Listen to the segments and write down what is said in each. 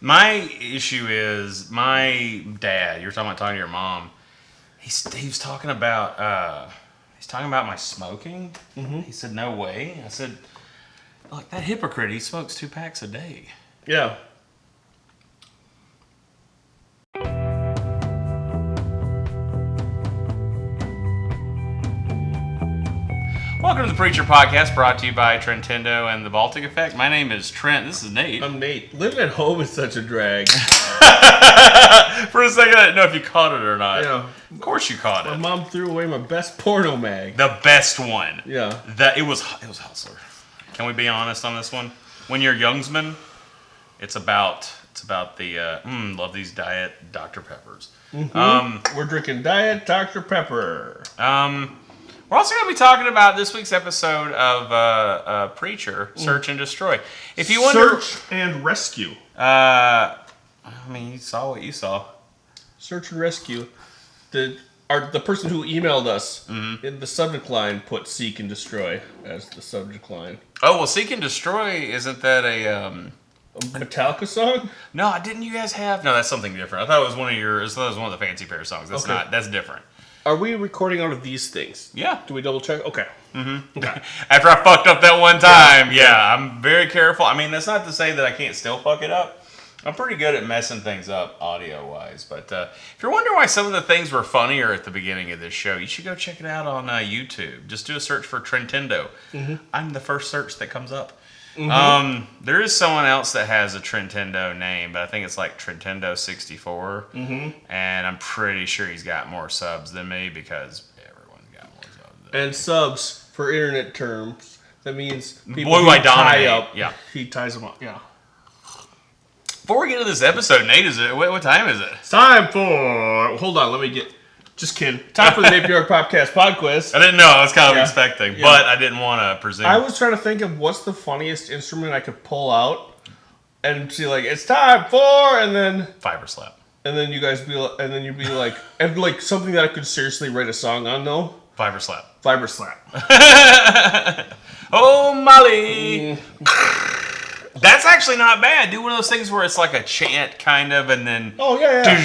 My issue is my dad. You were talking to your mom. He was talking about my smoking. Mm-hmm. He said, "No way." I said, "Look, that hypocrite. He smokes 2 packs a day." Yeah. Welcome to the Preacher Podcast, brought to you by Trentendo and the Baltic Effect. My name is Trent. This is Nate. I'm Nate. Living at home is such a drag. For a second, I didn't know if you caught it or not. Yeah. Of course you caught My it. mom threw away my best porno mag. The best one. Yeah. It was Hustler. Can we be honest on this one? When you're Youngsman, it's about the love these Diet Dr. Peppers. Mm-hmm. We're drinking Diet Dr. Pepper. We're also going to be talking about this week's episode of Preacher, Search and Destroy. If you wonder, Search and Rescue. you saw what you saw. Search and Rescue. The person who emailed us in the subject line put Seek and Destroy as the subject line. Oh, well, Seek and Destroy, isn't that a Metallica song? No, didn't you guys have? No, that's something different. I thought it was one of the Fancy Pair songs. That's not. That's different. Are we recording out of these things? Yeah. Do we double check? Okay. Mm-hmm. Okay. After I fucked up that one time, yeah, I'm very careful. I mean, that's not to say that I can't still fuck it up. I'm pretty good at messing things up audio-wise. But if you're wondering why some of the things were funnier at the beginning of this show, you should go check it out on YouTube. Just do a search for Trentendo. Mm-hmm. I'm the first search that comes up. Mm-hmm. There is someone else that has a Trentendo name, but I think it's like Trentendo 64. Mm-hmm. And I'm pretty sure he's got more subs than me because everyone's got more subs than me. And subs, for internet terms, that means people Boy, who I tie dominate. up. Yeah. He ties them up. Yeah. Before we get to this episode, Nate, what time is it? It's time for... Hold on, let me get... Just kidding. Time for the Nate Bjork Podcast Pod Quiz. I didn't know. I was kind of expecting, but I didn't want to presume. I was trying to think of what's the funniest instrument I could pull out and see, like, it's time for, and then... Fiber slap. And then you guys be like... And then you'd be like... And, like, something that I could seriously write a song on, though? Fiber slap. Fiber slap. Oh, Molly! That's actually not bad. Do one of those things where it's like a chant, kind of, and then... Oh, yeah.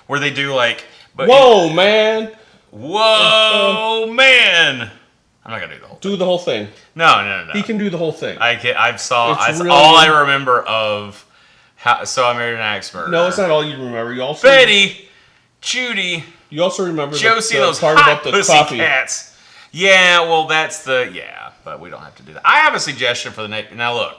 Where they do, like... But Whoa, man! Whoa, man! I'm not gonna do the whole thing. Do the whole thing. No. He can do the whole thing. That's all really I remember of So I Married an Axe Murderer. No, it's not all you remember. You also Betty, Judy, You also remember Josie, the those part hot about the pussy coffee. cats. Yeah, well, but we don't have to do that. I have a suggestion for the next. Now, look,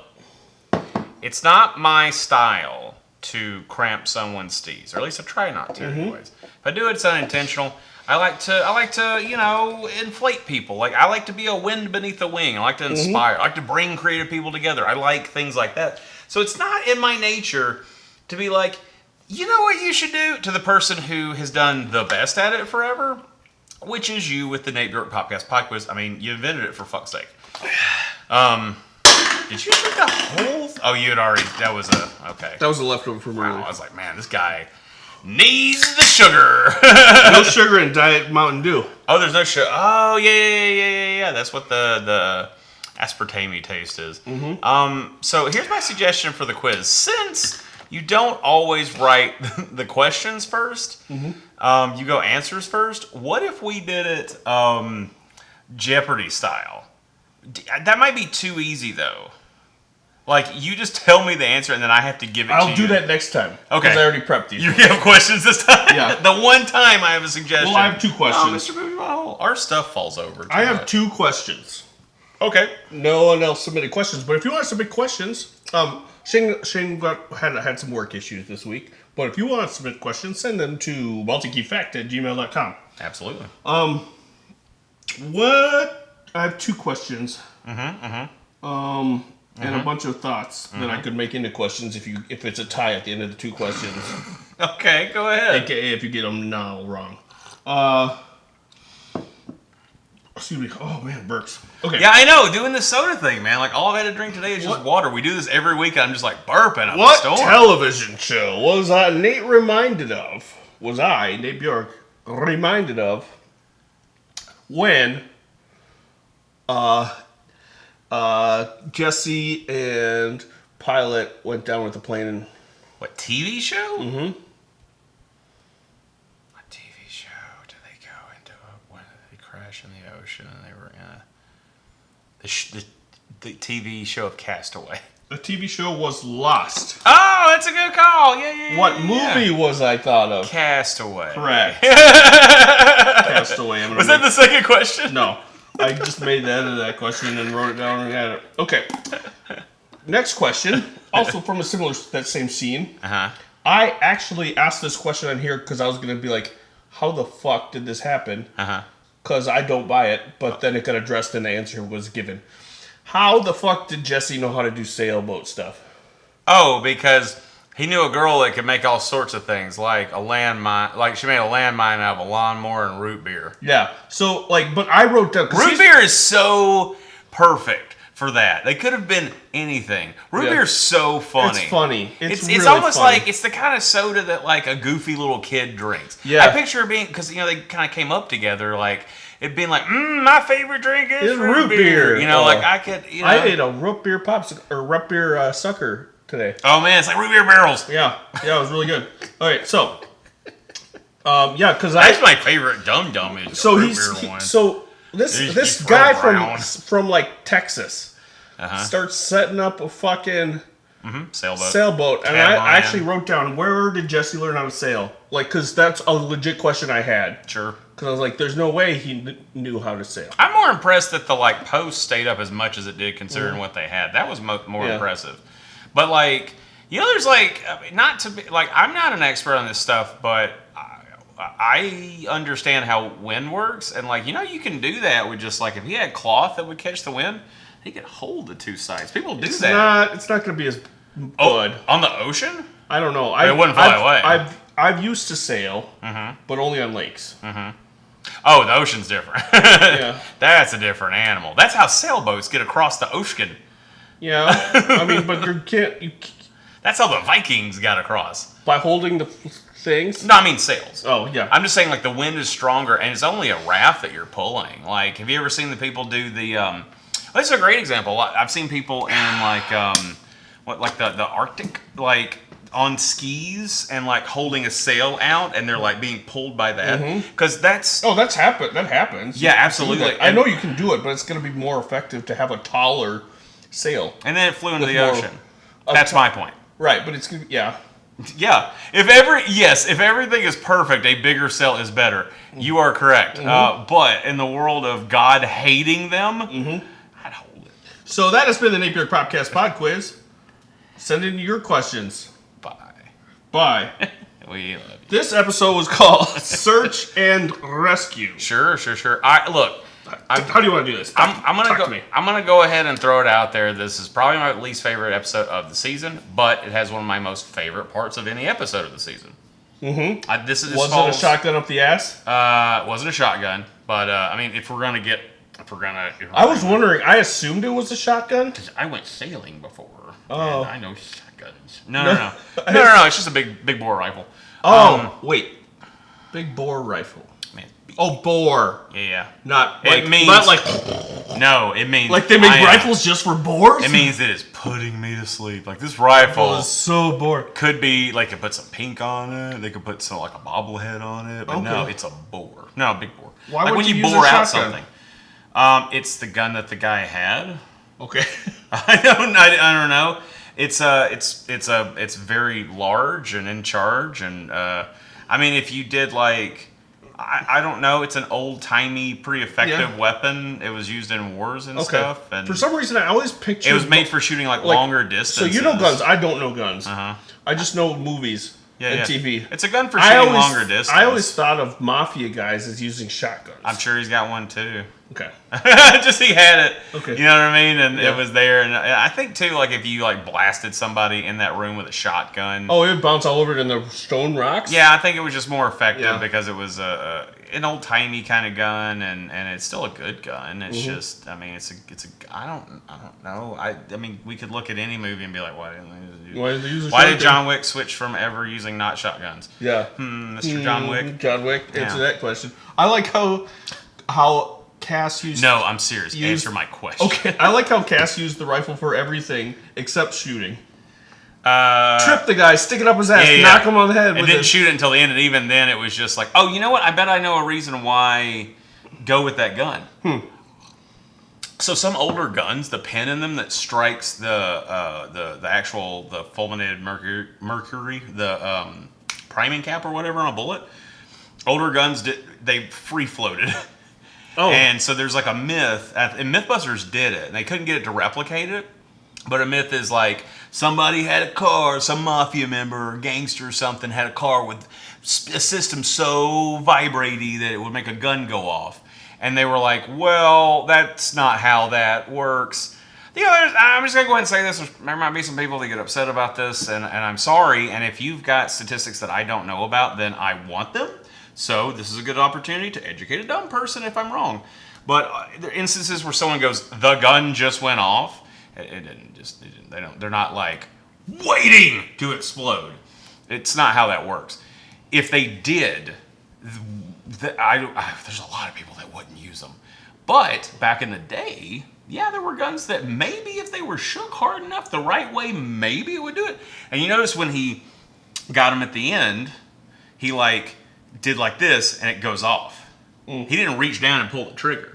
it's not my style to cramp someone's steez, or at least I try not to. Anyways, if I do it, it's unintentional. I like to, inflate people. Like, I like to be a wind beneath the wing. I like to inspire. I like to bring creative people together. I like things like that. So it's not in my nature to be like, you know what you should do, to the person who has done the best at it forever, which is you with the Nate Bjork Podcast Pod Quiz. I mean, you invented it, for fuck's sake. Did you drink the whole... Oh, you had already... That was okay. That was a leftover from earlier. I was like, man, this guy needs the sugar. No sugar in Diet Mountain Dew. Oh, there's no sugar. Oh, yeah. That's what the aspartame taste is. So here's my suggestion for the quiz. Since you don't always write the questions first, you go answers first. What if we did it Jeopardy style? That might be too easy, though. Like, you just tell me the answer, and then I have to give it to you. I'll do that next time. Okay. Because I already prepped these. You have questions this time? Yeah. The one time I have a suggestion. Well, I have 2 questions. Oh, Mr. Movie Model. Our stuff falls over. I have 2 questions. Okay. No one else submitted questions, but if you want to submit questions, Shane had some work issues this week, but if you want to submit questions, send them to balticeffect@gmail.com. Absolutely. I have 2 questions. And a bunch of thoughts that I could make into questions if it's a tie at the end of the 2 questions. Okay, go ahead. AKA if you get them now wrong. Excuse me. Oh, man, burps. Okay. Yeah, I know. Doing this soda thing, man. Like, all I've had to drink today is just water. We do this every week, and I'm just like burping up What the storm. television show was Nate reminded of? Was I, Nate Bjork, reminded of when Jesse and Pilot went down with the plane What TV show? Mm-hmm. What TV show did they go into? When did they crash in the ocean and they were in the TV show of Castaway? The TV show was Lost. Oh, that's a good call. Yeah. What movie was I thought of? Castaway. Correct. Castaway. Was that the second question? No. I just made that into that question and wrote it down and had it. Okay. Next question, also from that same scene. Uh-huh. I actually asked this question on here because I was going to be like, how the fuck did this happen? Uh-huh. Because I don't buy it, but then it got addressed and the answer was given. How the fuck did Jesse know how to do sailboat stuff? Oh, because he knew a girl that could make all sorts of things, like a landmine. Like she made a landmine out of a lawnmower and root beer. Yeah. So, but I wrote down... Root beer is so perfect for that. They could have been anything. Root beer is so funny. It's funny. It's really almost funny. like, it's the kind of soda that like a goofy little kid drinks. Yeah. I picture it being, because, they kind of came up together, like, it being like, my favorite drink is root beer. I could, I ate a root beer popsicle, or root beer sucker today. Oh, man, it's like root beer barrels. Yeah, it was really good. All right, so, because that's my favorite dum-dum is so root beer one. So this guy from like Texas starts setting up a fucking sailboat, and I actually wrote down, where did Jesse learn how to sail? Like, because that's a legit question I had. Sure. Because I was like, there's no way he knew how to sail. I'm more impressed that the post stayed up as much as it did, considering what they had. That was more impressive. But there's not to be I'm not an expert on this stuff, but I understand how wind works, and you can do that with just if he had cloth that would catch the wind, he could hold the two sides. People do that. It's not going to be as good. On the ocean? I don't know. It wouldn't fly away. I've used to sail, but only on lakes. Mm-hmm. Oh, the ocean's different. Yeah. That's a different animal. That's how sailboats get across the ocean. Yeah. I mean, but you can't... That's how the Vikings got across. By holding the things? No, I mean sails. Oh, yeah. I'm just saying, the wind is stronger, and it's only a raft that you're pulling. Have you ever seen the people do the... this is a great example. I've seen people in, the Arctic, on skis and holding a sail out, and they're being pulled by that, because that's that happens. Yeah, absolutely. I know you can do it, but it's going to be more effective to have a taller sail, and then it flew into the ocean. That's my point. Right, but it's gonna yeah if everything is perfect, a bigger sail is better. You are correct. But in the world of God hating them, I'd hold it. So that has been the Napier Propcast Pod Quiz. Send in your questions. Bye. We love you. This episode was called Search and Rescue. Sure. Look, how do you want to do this? I'm gonna go ahead and throw it out there. This is probably my least favorite episode of the season, but it has one of my most favorite parts of any episode of the season. Mm-hmm. Was it a shotgun up the ass? It wasn't a shotgun, but if we're gonna, I was wondering. I assumed it was a shotgun. I went sailing before. Oh, and I know shotguns. No. It's just a big bore rifle. Wait, big bore rifle. Man, bore. Yeah. It means they make rifles just for bores. It means that it's putting me to sleep. This rifle is so bored. Could be they could put some pink on it. They could put some a bobblehead on it. But no, it's a bore. No, a big bore. Why would when you use bore a out shotgun? something? It's the gun that the guy had. Okay. I don't know. It's very large and in charge, and if you did I don't know, it's an old timey, pretty effective weapon. It was used in wars and stuff. And for some reason, I always pictured it was made for shooting longer distances. So you know guns. I don't know guns. I just know movies and TV. It's a gun for shooting longer distance. I always thought of mafia guys as using shotguns. I'm sure he's got one too. Okay. Just he had it. Okay. You know what I mean? And it was there. And I think too, if you blasted somebody in that room with a shotgun. Oh, it would bounce all over it in the stone rocks? Yeah, I think it was just more effective because it was an old timey kind of gun, and it's still a good gun. It's just, I don't know. We could look at any movie and be like, why did John Wick switch from ever using not shotguns? Yeah. Mr. John Wick. John Wick. Answer that question. I like how Cass used... No, I'm serious. Answer my question. Okay. I like how Cass used the rifle for everything except shooting. Trip the guy, stick it up his ass, knock him on the head. And didn't shoot it until the end, and even then it was just like, oh, you know what? I bet I know a reason why go with that gun. So some older guns, the pin in them that strikes the actual fulminated mercury, the priming cap or whatever on a bullet, older guns they free floated. Oh. And so there's like a myth, and Mythbusters did it, and they couldn't get it to replicate it. But a myth is like somebody had a car, some mafia member or gangster or something had a car with a system so vibrating that it would make a gun go off. And they were like, well, that's not how that works. I'm just going to go ahead and say this. There might be some people that get upset about this, and I'm sorry. And if you've got statistics that I don't know about, then I want them. So this is a good opportunity to educate a dumb person if I'm wrong. But there are instances where someone goes, the gun just went off. They're not like waiting to explode. It's not how that works. If they did, there's a lot of people that wouldn't use them. But back in the day, yeah, there were guns that maybe if they were shook hard enough the right way, maybe it would do it. And you notice when he got him at the end, he did like this and it goes off. He didn't reach down and pull the trigger.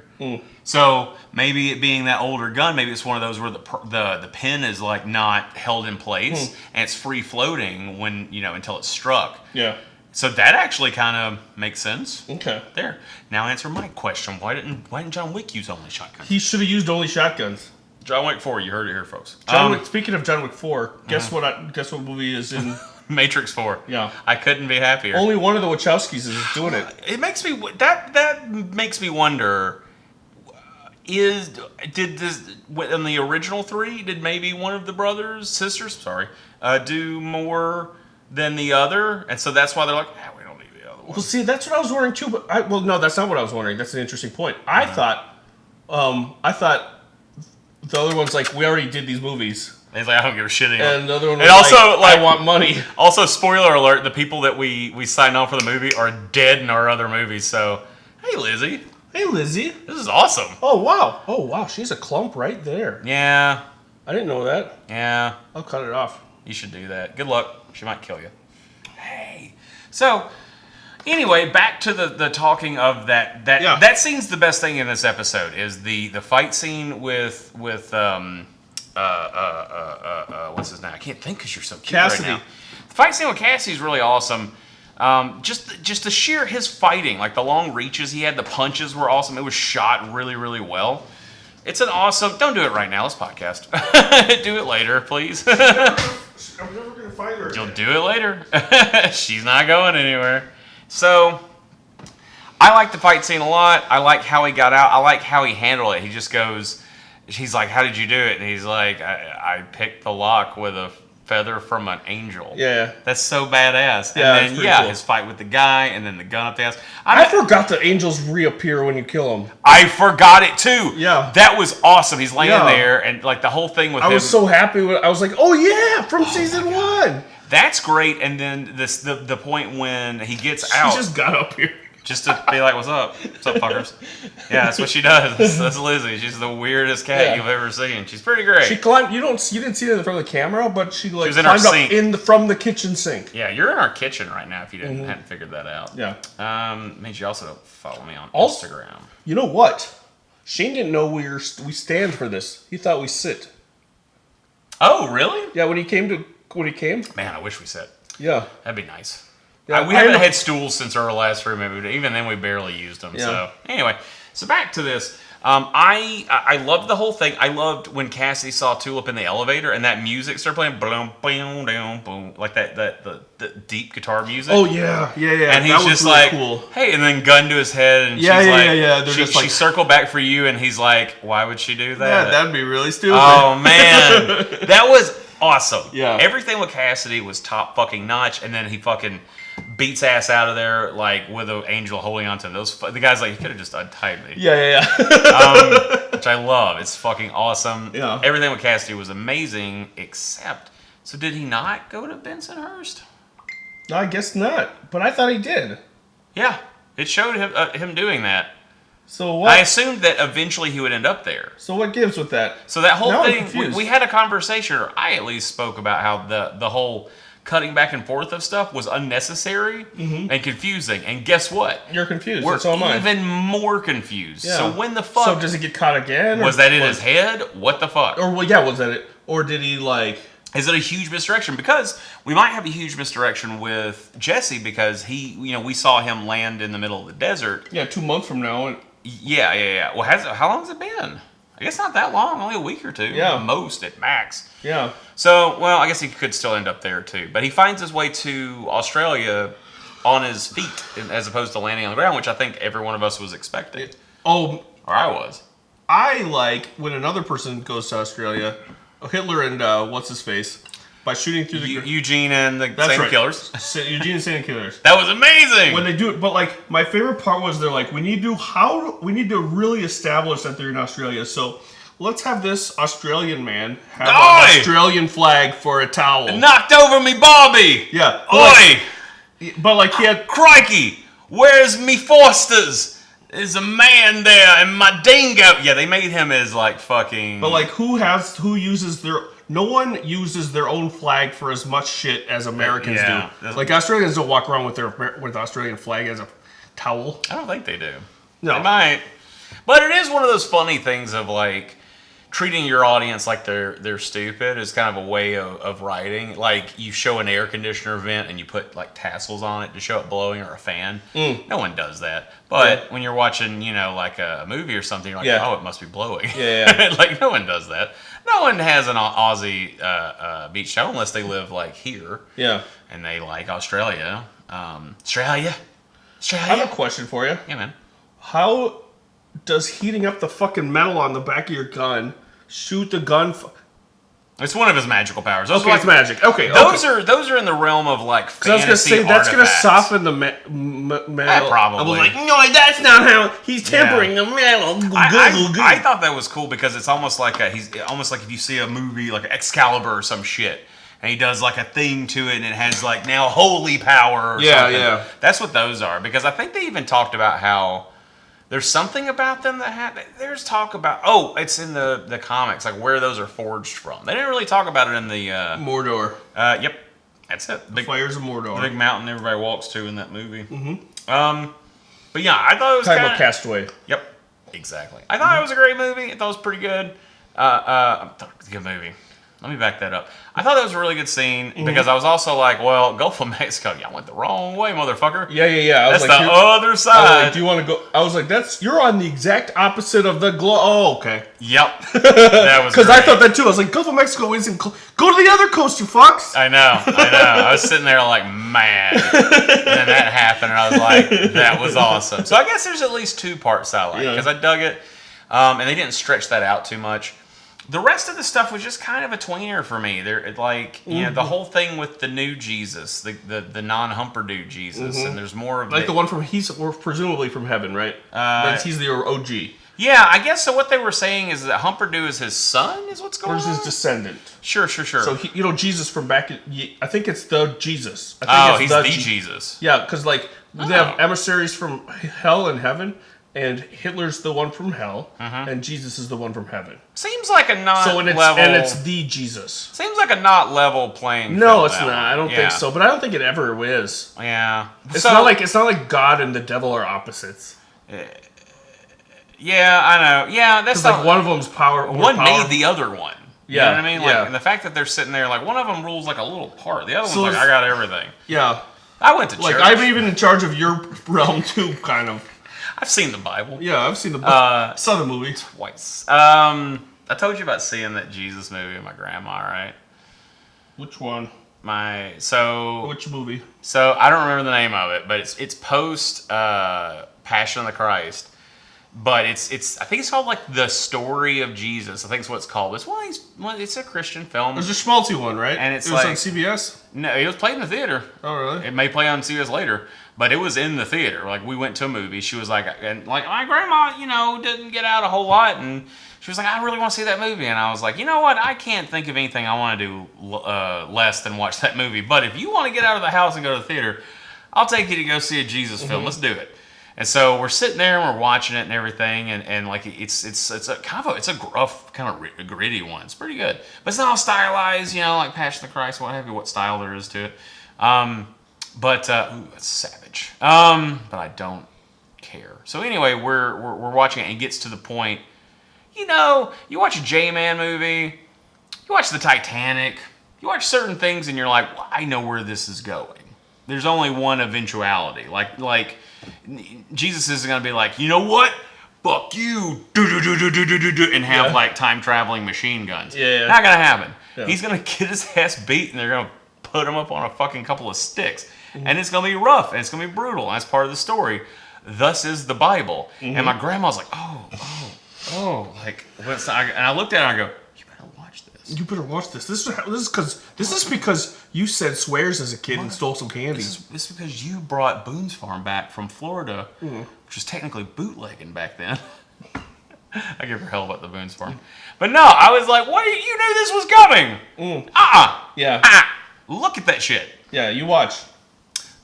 So maybe it being that older gun, maybe it's one of those where the pin is like not held in place and it's free floating when until it's struck. Yeah. So that actually kind of makes sense. Okay. There. Now answer my question. Why didn't John Wick use only shotguns? He should have used only shotguns. John Wick 4. You heard it here, folks. John Wick. Speaking of John Wick 4, guess what movie is in Matrix 4. Yeah. I couldn't be happier. Only one of the Wachowskis is doing it. It makes me that makes me wonder. Did this in the original 3? Did maybe one of the sisters, do more than the other, and so that's why they're like, we don't need the other one. Well, see, that's what I was wondering too. But no, that's not what I was wondering. That's an interesting point. I thought the other one's like, we already did these movies. And he's like, I don't give a shit anymore. And the other one was also, I want money. Also, spoiler alert: the people that we signed on for the movie are dead in our other movies. So, hey, Lizzie. Hey, Lizzie. This is awesome. Oh, wow. She's a clump right there. Yeah. I didn't know that. Yeah. I'll cut it off. You should do that. Good luck. She might kill you. Hey. So, anyway, back to the talking of that. That scene's the best thing in this episode is the fight scene with what's his name? I can't think because you're so cute Cassidy. Right now. The fight scene with Cassidy is really awesome. Just the sheer his fighting, like the long reaches he had, the punches were awesome. It was shot really, really well. It's an awesome. Don't do it right now. Let's podcast. Do it later, please. I'm never gonna find her. You'll do it later. She's not going anywhere. So I like the fight scene a lot. I like how he got out. I like how he handled it. He just goes. He's like, "How did you do it?" And he's like, "I picked the lock with a feather from an angel." Yeah. That's so badass. Yeah, and then cool. His fight with the guy and then the gun up the ass. I forgot the angels reappear when you kill them. I forgot it too. Yeah. That was awesome. He's laying there and like the whole thing with him. I was so happy I was like, "Oh yeah, from season 1." That's great. And then the point when he gets out. She just got up here. Just to be like, what's up? What's up, fuckers? Yeah, that's what she does. That's Lizzie. She's the weirdest cat you've ever seen. She's pretty great. She climbed. You didn't see it from the camera, but she was climbed up from the kitchen sink. Yeah, you're in our kitchen right now. If you hadn't figured that out. Yeah. Means you also don't follow me on Instagram. You know what? Shane didn't know we stand for this. He thought we sit. Oh, really? Yeah. When he came. Man, I wish we sit. Yeah. That'd be nice. Yeah, we haven't had stools since our last room, maybe. Even then, we barely used them. Yeah. So anyway, back to this. I loved the whole thing. I loved when Cassidy saw Tulip in the elevator and that music started playing, boom, boom, boom, boom, like the deep guitar music. Oh yeah. And he's just really like, cool. Hey, and then gun to his head, and she's like, she circled back for you, and he's like, why would she do that? Yeah, that'd be really stupid. Oh man, that was awesome. Yeah. Everything with Cassidy was top fucking notch, and then he fucking beats ass out of there like with an angel holding onto him. The guy's like, you could have just untied me. Yeah. Which I love. It's fucking awesome. Yeah. Everything with Cassidy was amazing, except, so did he not go to Bensonhurst? No, I guess not. But I thought he did. Yeah, it showed him doing that. So what? I assumed that eventually he would end up there. So what gives with that? So that whole now thing, we had a conversation, or I at least spoke about how the whole cutting back and forth of stuff was unnecessary and confusing. And guess what? You're confused. We're so am I. even more confused. Yeah. So when the fuck? So does he get caught again? Was that in his head? What the fuck? Or was that it? Or did he like? Is it a huge misdirection? Because we might have a huge misdirection with Jesse because we saw him land in the middle of the desert. Yeah, 2 months from now. Yeah. Well, how long has it been? I guess not that long, only a week or two. Yeah. Most at max. Yeah. So, well, I guess he could still end up there too. But he finds his way to Australia on his feet as opposed to landing on the ground, which I think every one of us was expecting. Or I was. I like when another person goes to Australia, Hitler and what's-his-face, by shooting through the... Eugene and the Santa Killers. Eugene and Santa Killers. That was amazing! When they do it, but like, my favorite part was they're like, we need to really establish that they're in Australia, so let's have this Australian man have an Australian flag for a towel. Knocked over me Bobby! Yeah. But like he had... Crikey! Where's me Forsters? There's a man there and my dingo. Yeah, they made him as like fucking... But like, no one uses their own flag for as much shit as Americans do. Like, Australians don't walk around with the Australian flag as a towel. I don't think they do. No. They might. But it is one of those funny things of like treating your audience like they're stupid is kind of a way of writing. Like, you show an air conditioner vent and you put like tassels on it to show it blowing, or a fan. No one does that. But when you're watching, like a movie or something, you're like, oh, it must be blowing. Yeah. Like, no one does that. No one has an Aussie beach towel unless they live like here. Yeah. And they like Australia. Australia. I have a question for you. Yeah, man. How does heating up the fucking metal on the back of your gun shoot the gun? It's one of his magical powers. Okay, it's magic. Okay, those are in the realm of like fantasy. I was gonna say that's gonna soften the metal. Probably. I was like, no, that's not how he's tempering the metal. I thought that was cool because it's almost like he's almost like if you see a movie like Excalibur or some shit, and he does like a thing to it, and it has like now holy power. Or something. Yeah. That's what those are, because I think they even talked about how there's something about them that there's talk about. Oh, it's in the comics, like where those are forged from. They didn't really talk about it in the Mordor. Yep, that's it. The fires of Mordor. The big mountain everybody walks to in that movie. But yeah, I thought it was talking about Castaway. Yep, exactly. I thought it was a great movie. I thought it was pretty good. It was a good movie. Let me back that up. I thought that was a really good scene because I was also like, well, Gulf of Mexico, y'all went the wrong way, motherfucker. Yeah. I was like, the other side. I was like, do you want to go? I was like, you're on the exact opposite of the globe. Oh, okay. Yep. That was because I thought that too. I was like, Gulf of Mexico isn't. Go to the other coast, you fucks. I know. I was sitting there like mad. And then that happened, and I was like, that was awesome. So I guess there's at least two parts I like because I dug it. And they didn't stretch that out too much. The rest of the stuff was just kind of a tweener for me. They're like, the whole thing with the new Jesus, the non-Humperdew Jesus, and there's more of like the one from he's presumably from heaven, right? He's the OG. Yeah, I guess so. What they were saying is that Humperdew is his son, is what's going on? Or is his descendant? Sure. So Jesus from back. I think it's the Jesus. He's the Jesus. Yeah, because like they have emissaries from hell and heaven. And Hitler's the one from hell, and Jesus is the one from heaven. Seems like a not level... And it's the Jesus. Seems like a not level playing field. No, it's not. I don't think so. But I don't think it ever is. Yeah. It's not like God and the devil are opposites. Yeah, I know. Yeah, that's like one of them's power. One made the other one. Yeah. You know what I mean? Like, and the fact that they're sitting there, like, one of them rules like a little part. The other one's like, I got everything. Yeah. I went to church. Like, I'm even in charge of your realm, too, kind of. I've seen the Bible. Yeah, I've seen the Bible. Saw the movie. Twice. I told you about seeing that Jesus movie with my grandma, right? Which one? Which movie? So, I don't remember the name of it, but it's post Passion of the Christ. But it's I think it's called like The Story of Jesus. I think it's what it's called. It's a Christian film. There's a Schmaltzy one, right? And it was on CBS? No, it was played in the theater. Oh, really? It may play on CBS later. But it was in the theater. Like, we went to a movie. She was like, my grandma, didn't get out a whole lot. And she was like, I really want to see that movie. And I was like, you know what? I can't think of anything I want to do less than watch that movie. But if you want to get out of the house and go to the theater, I'll take you to go see a Jesus film. Let's do it. And so we're sitting there and we're watching it and everything, and like it's a gruff, kind of gritty one. It's pretty good, but it's not all stylized, like Passion of the Christ, what have you, what style there is to it. But it's savage. But I don't care. So anyway, we're watching it, and it gets to the point. You watch a J-Man movie, you watch the Titanic, you watch certain things, and you're like, well, I know where this is going. There's only one eventuality. Like Jesus isn't going to be like, you know what? Fuck you. And have like time traveling machine guns. Yeah. Not going to happen. Yeah. He's going to get his ass beat and they're going to put him up on a fucking couple of sticks. Mm-hmm. And it's going to be rough and it's going to be brutal. And that's part of the story. Thus is the Bible. Mm-hmm. And my grandma's like, like, and I looked at her and I go, you better watch this. This is because you said swears as a kid and stole some candy. This is because you brought Boone's Farm back from Florida, which was technically bootlegging back then. I give her hell about the Boone's Farm. But no, I was like, what? You knew this was coming. Yeah. Look at that shit. Yeah, you watch.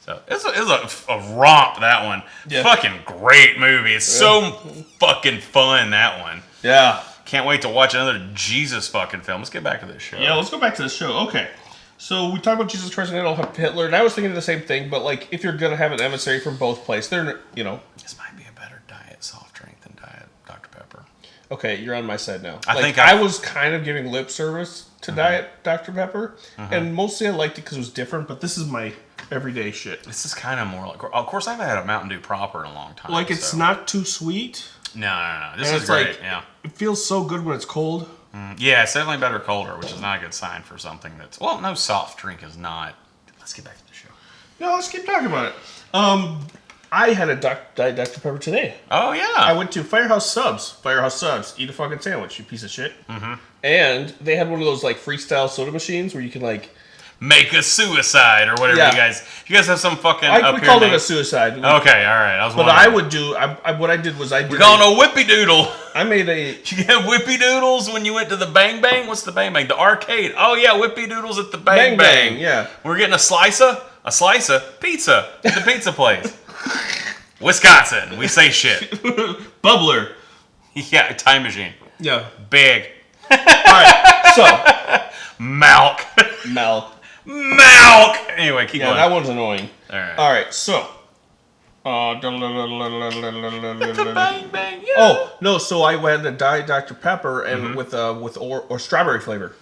So it's a romp, that one. Yeah. Fucking great movie. It's so fucking fun, that one. Yeah. Can't wait to watch another Jesus fucking film. Let's get back to this show. Yeah, let's go back to this show. Okay. So we talked about Jesus Christ and it'll have Hitler, and I was thinking of the same thing, but like if you're gonna have an emissary from both places, they're This might be a better diet soft drink than Diet Dr. Pepper. Okay, you're on my side now. I was kind of giving lip service to Diet Dr. Pepper, and mostly I liked it because it was different, but this is my everyday shit. This is kind of more like, of course I haven't had a Mountain Dew proper in a long time. Like it's not too sweet. No. This is great. Like, yeah. It feels so good when it's cold. Yeah, it's definitely better colder, which is not a good sign for something that's... Well, no soft drink is not... Let's get back to the show. No, let's keep talking about it. I had a Diet Dr. Pepper today. Oh, yeah. I went to Firehouse Subs. Eat a fucking sandwich, you piece of shit. Mm-hmm. And they had one of those like freestyle soda machines where you can like... Make a suicide or whatever you guys have some fucking... we called it a suicide. Okay, all right. I was but wondering. I would do... what I did was I did... We're calling a whippy doodle. I made a... You have whippy doodles when you went to the Bang Bang? What's the Bang Bang? The arcade. Oh, yeah, whippy doodles at the Bang Bang. Yeah. We're getting a slice of pizza at the pizza place. Wisconsin. We say shit. Bubbler. Yeah, time machine. Yeah. Big. All right, so... Milk. Anyway, keep going. Yeah, that one's annoying. All right, so... the Bang Bang, yeah. Oh, no, so I went to Diet Dr. Pepper and with strawberry flavor.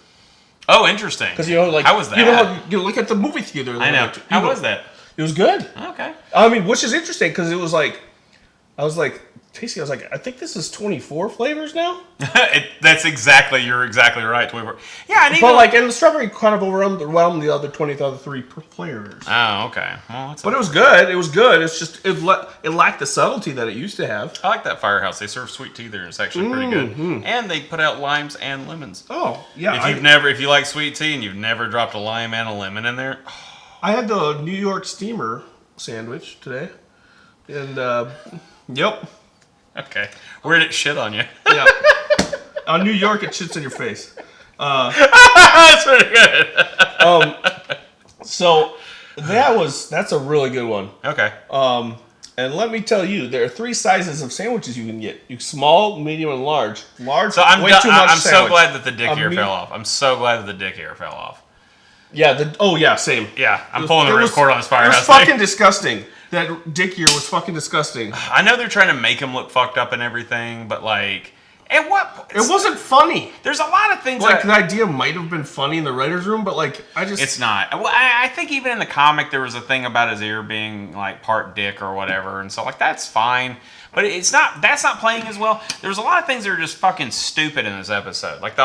Oh, interesting. Because, how was that? Like at the movie theater. I know. How was that? It was good. Okay. I mean, which is interesting because it was like... I was like, tasty. I was like, I think this is 24 flavors now. You're exactly right. 24. Yeah, and the strawberry kind of overwhelmed the other 23 flavors. Oh, okay. Well, but it was good. It was good. It's just it lacked the subtlety that it used to have. I like that Firehouse. They serve sweet tea there, and it's actually pretty good. And they put out limes and lemons. Oh, yeah. If you like sweet tea and you've never dropped a lime and a lemon in there, I had the New York steamer sandwich today, and yep. Okay. Where did it shit on you? Yeah. On New York, it shits in your face. That's pretty good. So that's a really good one. Okay. And let me tell you, there are 3 sizes of sandwiches you can get: small, medium, and large. Large. So I'm so glad that the dick ear fell off. I'm so glad that the dick ear fell off. Yeah. Same. Yeah. I'm pulling the record on this Firehouse. It was fucking disgusting. That dick ear was fucking disgusting. I know they're trying to make him look fucked up and everything, but like, at what? It wasn't funny. There's a lot of things like the idea might have been funny in the writer's room, but like it's not. Well, I think even in the comic there was a thing about his ear being like part dick or whatever, and so like that's fine. But it's not. That's not playing as well. There's a lot of things that are just fucking stupid in this episode. Like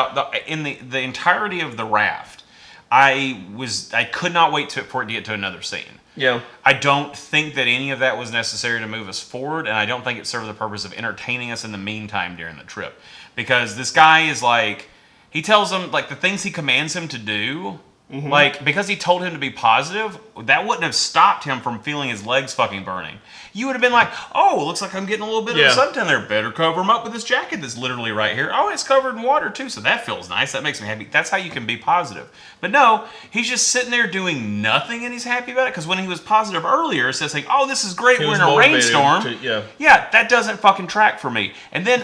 in the entirety of the raft, I could not wait for it to get to another scene. Yeah. I don't think that any of that was necessary to move us forward, and I don't think it served the purpose of entertaining us in the meantime during the trip. Because this guy is like, he tells them, like, the things he commands him to do Mm-hmm. Like, because he told him to be positive, that wouldn't have stopped him from feeling his legs fucking burning. You would have been like, oh, looks like I'm getting a little bit of the suntan there. Better cover him up with this jacket that's literally right here. Oh, it's covered in water, too, so that feels nice. That makes me happy. That's how you can be positive. But no, he's just sitting there doing nothing, and he's happy about it. Because when he was positive earlier, it says, like, oh, this is great. We're in a rainstorm. Yeah, that doesn't fucking track for me. And then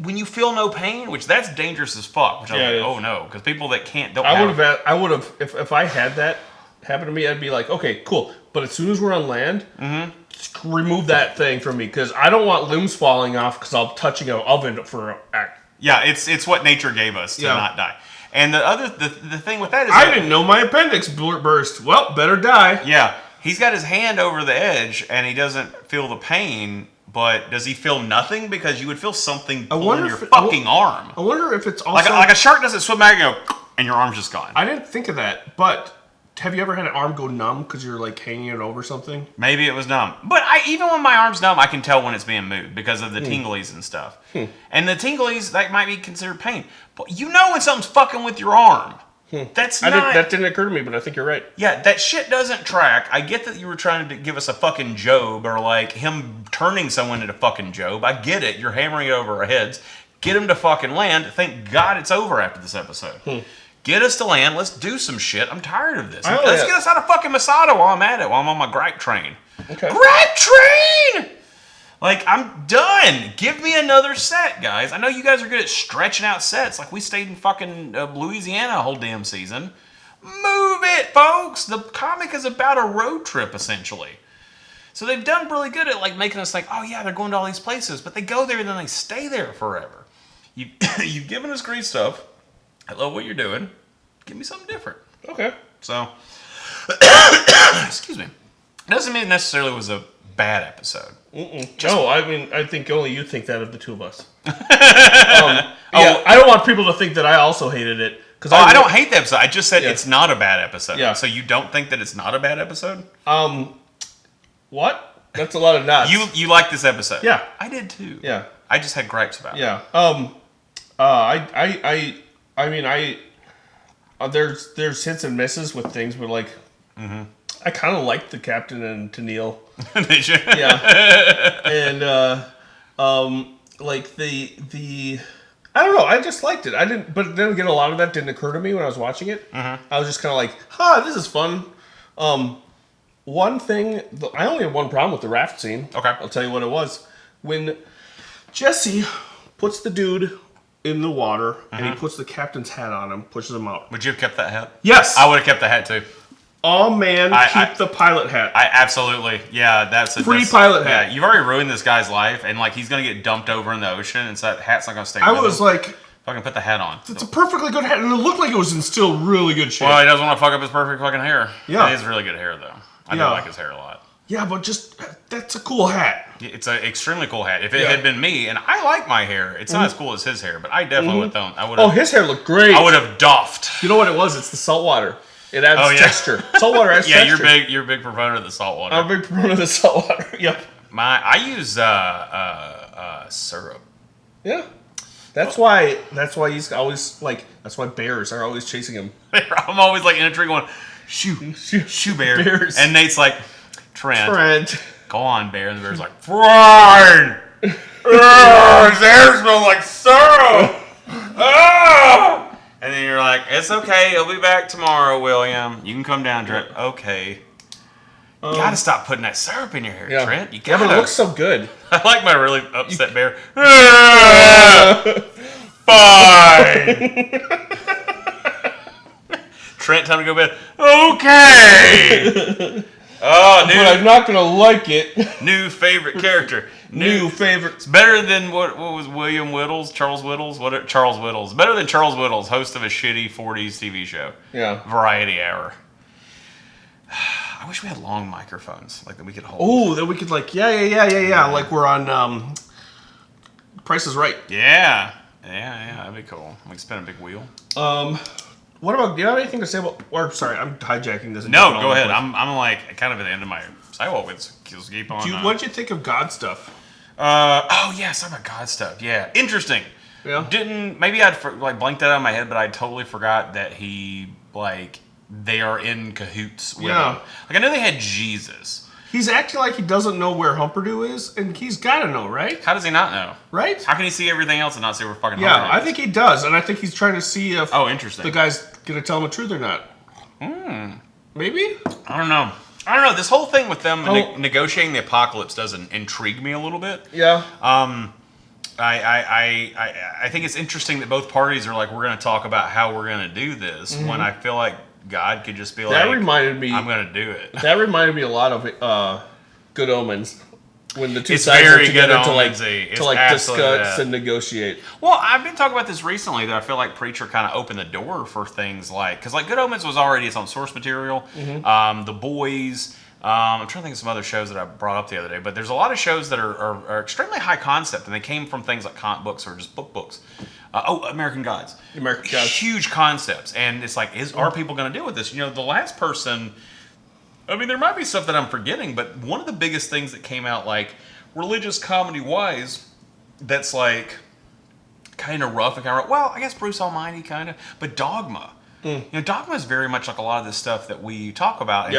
when you feel no pain, which that's dangerous as fuck. Which I'm like, oh, no. Because people that can't don't I would have, if I had that happen to me, I'd be like, okay, cool. But as soon as we're on land, remove that thing from me, because I don't want limbs falling off because I'm touching an oven for an act. Yeah, it's what nature gave us to not die. And the thing with that is, I didn't know my appendix burst. Well, better die. Yeah, he's got his hand over the edge and he doesn't feel the pain. But does he feel nothing? Because you would feel something pulling your fucking arm. I wonder if it's also like a shark doesn't swim back and go, and your arm's just gone. I didn't think of that, but have you ever had an arm go numb because you're like hanging it over something? Maybe it was numb. But even when my arm's numb, I can tell when it's being moved because of the tinglies and stuff. And the tinglies, that might be considered pain. But you know when something's fucking with your arm. That didn't occur to me, but I think you're right. Yeah, that shit doesn't track. I get that you were trying to give us a fucking Job or like him turning someone into fucking Job. I get it. You're hammering it over our heads. Get him to fucking land. Thank God it's over after this episode. Get us to land. Let's do some shit. I'm tired of this. Let's get us out of fucking Masada while I'm at it, while I'm on my gripe train. Okay. Gripe train! Like, I'm done. Give me another set, guys. I know you guys are good at stretching out sets. Like, we stayed in fucking Louisiana a whole damn season. Move it, folks. The comic is about a road trip, essentially. So they've done really good at, like, making us think, oh, yeah, they're going to all these places. But they go there and then they stay there forever. You've given us great stuff. I love what you're doing. Give me something different. Okay. So, excuse me. Doesn't mean it necessarily was a bad episode. No, I mean, I think only you think that of the two of us. I don't want people to think that I also hated it. I don't hate the episode. I just said it's not a bad episode. Yeah. So you don't think that it's not a bad episode? What? That's a lot of nods. You like this episode? Yeah. I did too. Yeah. I just had gripes about it. Yeah. There's hits and misses with things, but like, I kind of liked the captain and Tennille. Did you? Yeah. And like the I don't know. I just liked it. I didn't, but then again, a lot of that didn't occur to me when I was watching it. I was just kind of like, this is fun. One thing, I only had one problem with the raft scene. Okay. I'll tell you what it was. When Jesse puts the dude in the water and he puts the captain's hat on him, pushes him out. Would you have kept that hat? Yes. I would have kept the hat too. All man, keep the pilot hat. I absolutely, that's a free pilot hat. Yeah, you've already ruined this guy's life, and like he's gonna get dumped over in the ocean, and so that hat's not gonna stay. I was like, fucking put the hat on. It's a perfectly good hat, and it looked like it was in still really good shape. Well, he doesn't want to fuck up his perfect fucking hair. Yeah, it is really good hair though. I do like his hair a lot. Yeah, but just that's a cool hat. It's an extremely cool hat. If it had been me, and I like my hair, it's not as cool as his hair, but I definitely would have. Oh, his hair looked great. I would have doffed. You know what it was? It's the salt water. It adds texture. Saltwater adds texture. You're a big proponent of the saltwater. I'm a big proponent of the saltwater. Yep. I use syrup. Yeah. That's why he's always like. That's why bears are always chasing him. I'm always like in a tree going, shoo bear. Bears. And Nate's like, Trent. Go on, bear. And the bear's like, fine. His hair smells like syrup. And then you're like, it's okay. He'll be back tomorrow, William. You can come down, Trent. Okay. You gotta stop putting that syrup in your hair, Trent. You gotta. But it looks so good. I like my really upset bear. Fine. Trent, time to go to bed. Okay. Oh, but I'm not gonna like it. New favorite character. New favorite. It's better than what was William Whittles? Charles Whittles? Charles Whittles. Better than Charles Whittles, host of a shitty 40s TV show. Yeah. Variety Hour. I wish we had long microphones like that we could hold. Oh, that we could like like we're on Price is Right. Yeah, that'd be cool. We could spin a big wheel. What about? Do you have anything to say about? Or sorry, I'm hijacking this. No, go ahead. I'm like kind of at the end of my sidewalk with keep on. What did you think of God stuff? Sorry about God stuff. Yeah, interesting. Yeah. Maybe I'd blanked that out of my head, but I totally forgot that he they are in cahoots with him. Like, I know they had Jesus. He's acting like he doesn't know where Humperdew is, and he's got to know, right? How does he not know? Right? How can he see everything else and not see where fucking Humperdew is? Yeah, I think he does, and I think he's trying to see if interesting. the guy's going to tell him the truth or not. Maybe? I don't know. This whole thing with them negotiating the apocalypse doesn't intrigue me a little bit. Yeah. I think it's interesting that both parties are like, we're going to talk about how we're going to do this, when I feel like God could just be like, I'm going to do it. That reminded me a lot of Good Omens. When the two sides are together to discuss and negotiate. Well, I've been talking about this recently that I feel like Preacher kind of opened the door for things like, because like Good Omens was already its own source material. The Boys. I'm trying to think of some other shows that I brought up the other day, but there's a lot of shows that are extremely high concept, and they came from things like comic books or just books. American Gods. Huge concepts, and it's like, are people going to deal with this? You know, the last person. I mean, there might be stuff that I'm forgetting, but one of the biggest things that came out, like, religious comedy-wise, that's, like, kind of rough and kind of, well, I guess Bruce Almighty, kind of, but Dogma. You know, Dogma is very much like a lot of this stuff that we talk about. And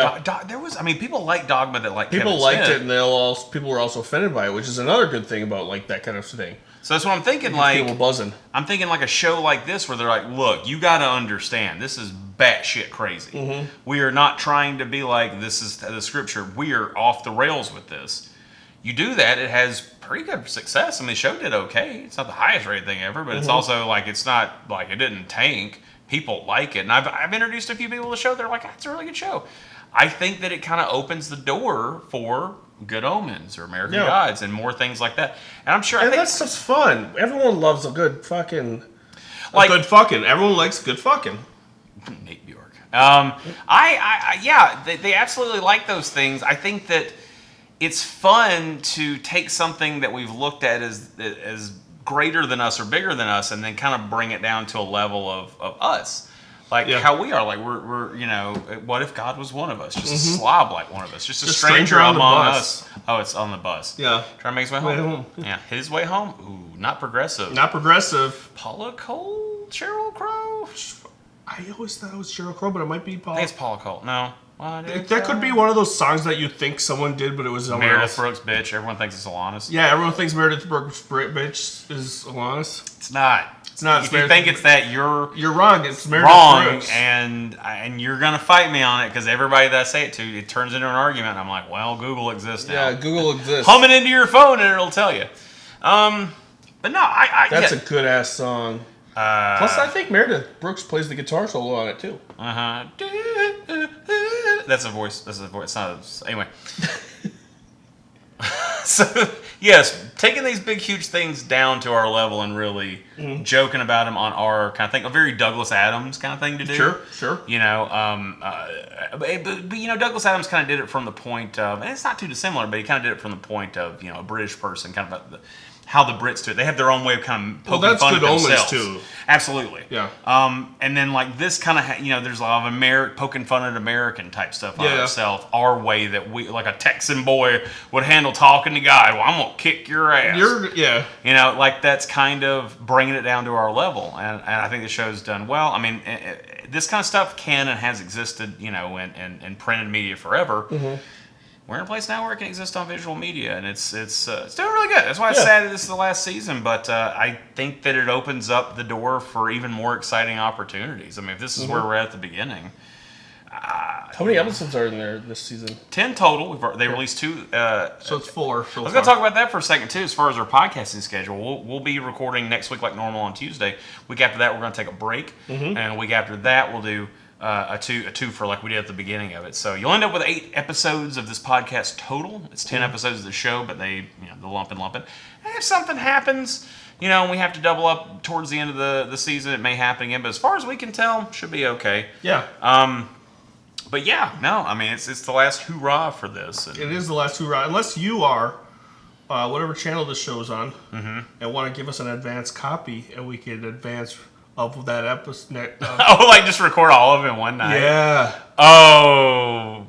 people like Dogma that like people liked it, and people were also offended by it, which is another good thing about, like, that kind of thing. So that's what I'm thinking, like, people buzzing. I'm thinking like a show like this where they're like, look, you got to understand, this is batshit crazy. We are not trying to be like, this is the scripture. We are off the rails with this. You do that, it has pretty good success. I mean, the show did okay. It's not the highest rated thing ever, but it's also like, it's not like it didn't tank. People like it. And I've introduced a few people to the show. They're like, it's a really good show. I think that it kind of opens the door for Good Omens or American Gods and more things like that. And I'm sure that stuff's fun. Everyone loves a good fucking. Good fucking. Everyone likes good fucking. Nate Bjork. They absolutely like those things. I think that it's fun to take something that we've looked at as greater than us or bigger than us, and then kind of bring it down to a level of us. Like how we are, like we're you know, what if God was one of us? Just a slob like one of us, just a stranger among us. Oh, it's on the bus. Yeah, trying to make his way home. Yeah, his way home. Ooh, not progressive. Not progressive. Paula Cole, Sheryl Crow. I always thought it was Sheryl Crow, but it might be Paula. I think it's Paula Cole. No, that could be one of those songs that you think someone did, but it was someone Meredith else. Brooks, bitch. Everyone thinks it's Alanis. Yeah, everyone thinks Meredith Brooks, bitch, is Alanis. It's not. It's not. If you think it's that, you're wrong. It's Meredith Brooks. and you're gonna fight me on it because everybody that I say it to, it turns into an argument. And I'm like, well, Google exists now. Yeah, Google exists. Hum it into your phone and it'll tell you. But no, that's a good ass song. Plus, I think Meredith Brooks plays the guitar solo on it too. That's a voice. It's not. Anyway. So yes, taking these big, huge things down to our level and really joking about them on our kind of thing, a very Douglas Adams kind of thing to do. Sure. You know, but you know, Douglas Adams kind of did it from the point of, and it's not too dissimilar, but he kind of did it from the point of, you know, a British person, kind of how the Brits do it. They have their own way of kind of poking fun at themselves. That's Good Omens too. Absolutely. Yeah. And then like this kind of, you know, there's a lot of poking fun at American type stuff on itself. Our way that we, like a Texan boy would handle talking to God. Well, I'm gonna kick your ass. You know, like that's kind of bringing it down to our level. And I think the show's done well. I mean, this kind of stuff can and has existed, you know, in printed media forever. We're in a place now where it can exist on visual media, and it's doing really good. That's why it's sad that this is the last season, but I think that it opens up the door for even more exciting opportunities. I mean, if this is where we're at the beginning. How many episodes are in there this season? 10 total. They released 2. So it's 4. I was going to talk about that for a second, too, as far as our podcasting schedule. We'll be recording next week like normal on Tuesday. Week after that, we're going to take a break, and a week after that, we'll do a two for like we did at the beginning of it. So you'll end up with 8 episodes of this podcast total. It's 10 episodes of the show, but they, you know, the lump and. And if something happens, you know, and we have to double up towards the end of the season, it may happen again. But as far as we can tell, should be okay. Yeah. But yeah, no, I mean it's the last hoorah for this. It is the last hoorah, unless you are whatever channel this show's on, and want to give us an advance copy, and we can advance of that episode. Oh, like just record all of it in one night? Yeah. Oh,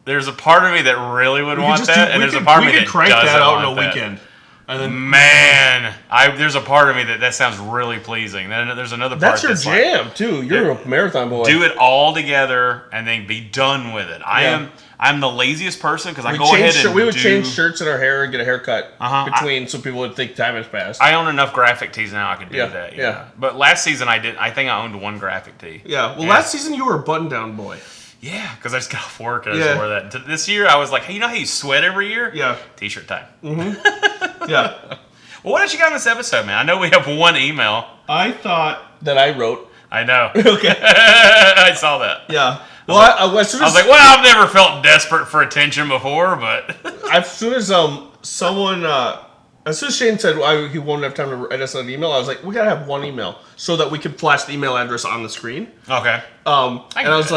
there's a part of me that really would want that, and there's a part of me that doesn't want that. We could crank that out in a weekend. And then, man, there's a part of me that sounds really pleasing. Then there's another part that's your jam too. You're a marathon boy. Do it all together and then be done with it. I'm the laziest person because I go ahead and we would change shirts in our hair and get a haircut between so people would think time has passed. I own enough graphic tees now I could do that. Yeah. But last season I did. I think I owned one graphic tee. Yeah. Well, last season you were a button-down boy. Yeah, because I just got off work and I just wore that. This year I was like, hey, you know how you sweat every year? Yeah. T-shirt time. Mm-hmm. Yeah. Well, what else you got in this episode, man? I know we have one email. I thought that I wrote. I know. Okay. I saw that. Yeah. Well, I was like, well, I've never felt desperate for attention before, but as soon as someone, as soon as Shane said he won't have time to write us an email, I was like, we gotta have one email so that we can flash the email address on the screen. Okay. And I was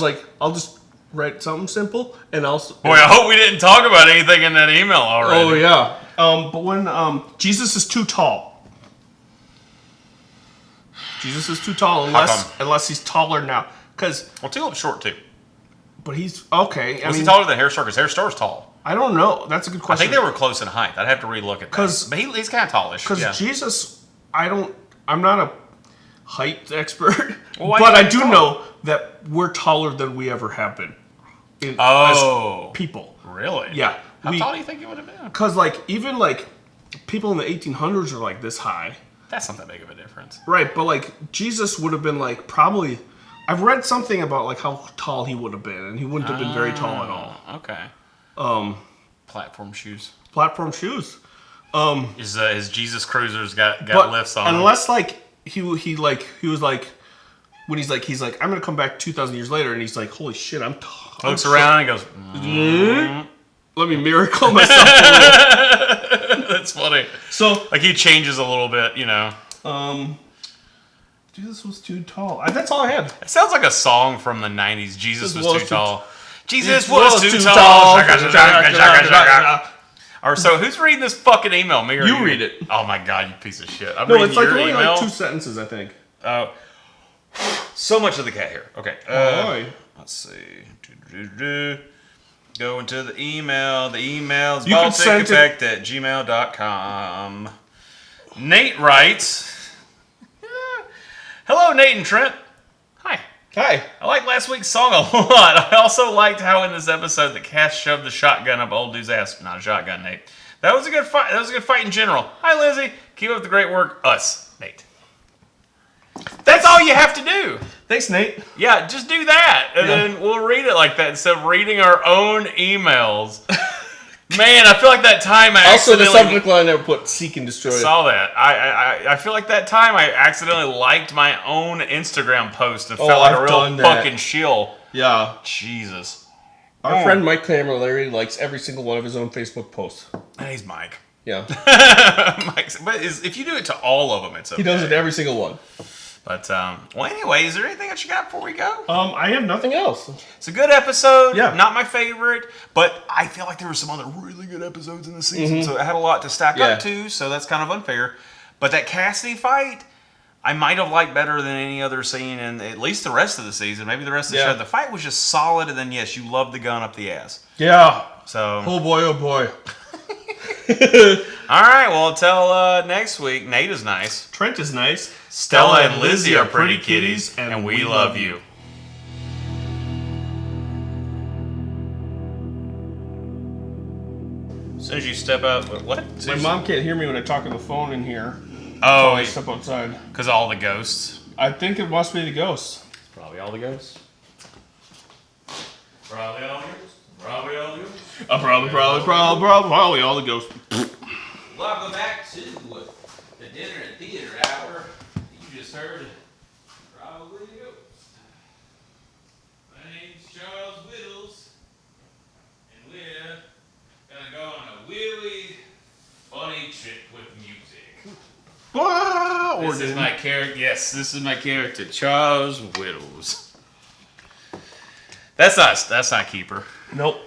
like, I'll just write something simple, and I'll. Boy, I hope we didn't talk about anything in that email already. Oh yeah. But when Jesus is too tall. Jesus is too tall unless he's taller now. Well, Tulip's short too. But he's okay. Was he taller than Hair Store? Because Hair Store's tall. I don't know. That's a good question. I think they were close in height. I'd have to relook at that. But he's kind of tallish. Because Jesus, I'm not a height expert, but I do know that we're taller than we ever have been. As people. Really? Yeah. How tall do you think you would have been? Because even people in the 1800s are like this high. That's not that big of a difference. Right, but Jesus would have been probably. I've read something about how tall he would have been, and he wouldn't have been very tall at all. Okay. Platform shoes. Platform shoes. His Jesus Cruisers got lifts on. Unless he was like when he's like I'm gonna come back 2,000 years later, and he's like, holy shit, I'm tall. Looks around and goes, let me miracle myself a little. That's funny. So he changes a little bit, you know. Jesus was too tall. That's all I had. It sounds like a song from the 90s. Jesus was too tall. Jesus was too tall. Or so who's reading this fucking email? Me or you? You read it. Oh my god, you piece of shit. I'm reading your only email. 2 sentences, I think. So much of the cat here. Okay. Let's see. Go into the email. The email's balticeffect@gmail.com. Nate writes, hello, Nate and Trent. Hi. Hi. I liked last week's song a lot. I also liked how in this episode the cat shoved the shotgun up old dude's ass. Not a shotgun, Nate. That was a good fight. That was a good fight in general. Hi, Lizzie. Keep up the great work. Us, Nate. That's all you have to do. Thanks, Nate. Yeah, just do that, and then we'll read it like that instead of reading our own emails. Man, I feel like that time I also the subject line never put "seek and destroy." I saw that. I feel like that time I accidentally liked my own Instagram post and felt like a real fucking shill. Yeah. Jesus. Our friend Mike Camilleri likes every single one of his own Facebook posts. And he's Mike. Yeah. But if you do it to all of them, it's okay. He does it to every single one. But, well, anyway, is there anything that you got before we go? I have nothing else. It's a good episode. Yeah. Not my favorite, but I feel like there were some other really good episodes in the season, so it had a lot to stack up to, so that's kind of unfair. But that Cassidy fight, I might have liked better than any other scene in at least the rest of the season, maybe the rest of the show. The fight was just solid, and then, yes, you love the gun up the ass. Yeah. So. Oh, boy, oh, boy. All right, well, until next week, Nate is nice. Trent is nice. Stella and Lizzie are pretty kitties, and we love you. As soon as you step out, what? My mom can't hear me when I talk on the phone in here. Oh, I step outside. Because all the ghosts. I think it must be the ghosts. It's probably all the ghosts. Probably all the ghosts. Probably all the ghosts. Probably all the ghosts. Welcome back to the dinner and theater hour. You just heard probably the ghost. My name's Charles Whittles, and we're gonna go on a really funny trip with music. This is my character. Yes, this is my character, Charles Whittles. That's not Keeper. Nope.